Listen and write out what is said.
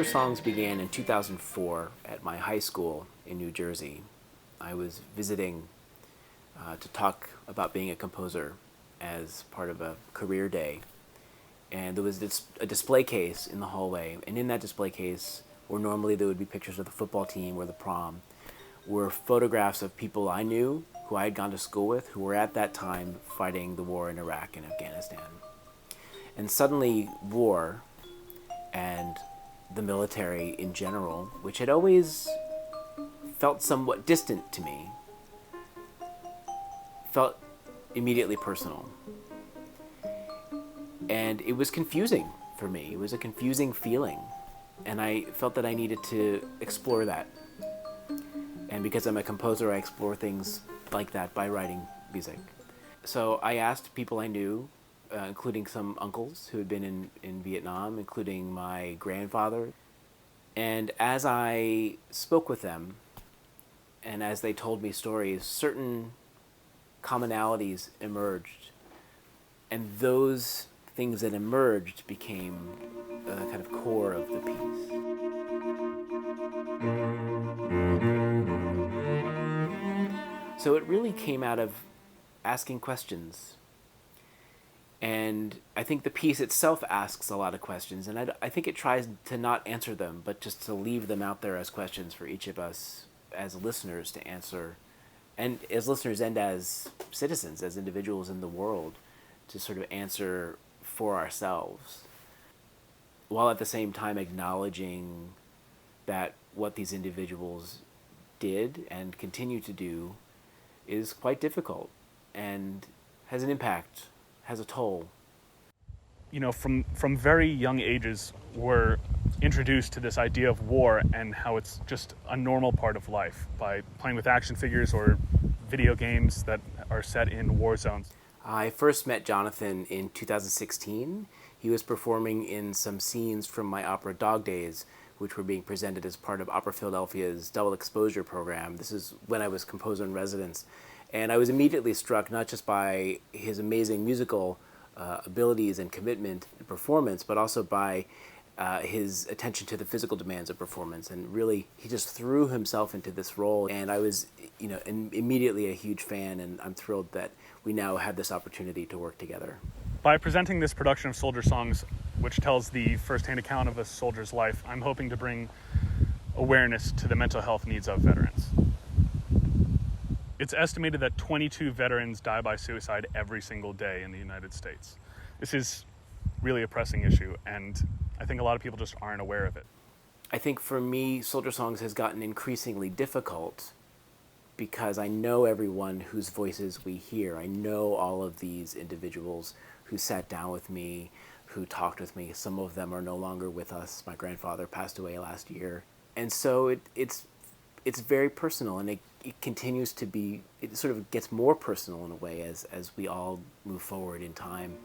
Soldier Songs began in 2004 at my high school in New Jersey. I was visiting to talk about being a composer as part of a career day. And there was a display case in the hallway, and in that display case, where normally there would be pictures of the football team or the prom, were photographs of people I knew, who I had gone to school with, who were at that time fighting the war in Iraq and Afghanistan. And suddenly, war and the military in general, which had always felt somewhat distant to me, felt immediately personal. And it was confusing for me. It was a confusing feeling. And I felt that I needed to explore that. And because I'm a composer, I explore things like that by writing music. So I asked people I knew, including some uncles who had been in Vietnam, including my grandfather. And as I spoke with them, and as they told me stories, certain commonalities emerged. And those things that emerged became the kind of core of the piece. So it really came out of asking questions. And I think the piece itself asks a lot of questions, and I think it tries to not answer them, but just to leave them out there as questions for each of us as listeners to answer, and as listeners and as citizens, as individuals in the world, to sort of answer for ourselves, while at the same time acknowledging that what these individuals did and continue to do is quite difficult and has an impact, has a toll. You know, from very young ages, we're introduced to this idea of war and how it's just a normal part of life by playing with action figures or video games that are set in war zones. I first met Johnathan in 2016. He was performing in some scenes from my opera Dog Days, which were being presented as part of Opera Philadelphia's double exposure program. This is when I was composer in residence. And I was immediately struck not just by his amazing musical abilities and commitment and performance, but also by his attention to the physical demands of performance. And really, he just threw himself into this role. And I was, immediately a huge fan, and I'm thrilled that we now have this opportunity to work together. By presenting this production of Soldier Songs, which tells the first-hand account of a soldier's life, I'm hoping to bring awareness to the mental health needs of veterans. It's estimated that 22 veterans die by suicide every single day in the United States. This is really a pressing issue, and I think a lot of people just aren't aware of it. I think for me, Soldier Songs has gotten increasingly difficult because I know everyone whose voices we hear. I know all of these individuals who sat down with me, who talked with me. Some of them are no longer with us. My grandfather passed away last year. And so it's very personal, and it continues to be, it sort of gets more personal in a way as we all move forward in time.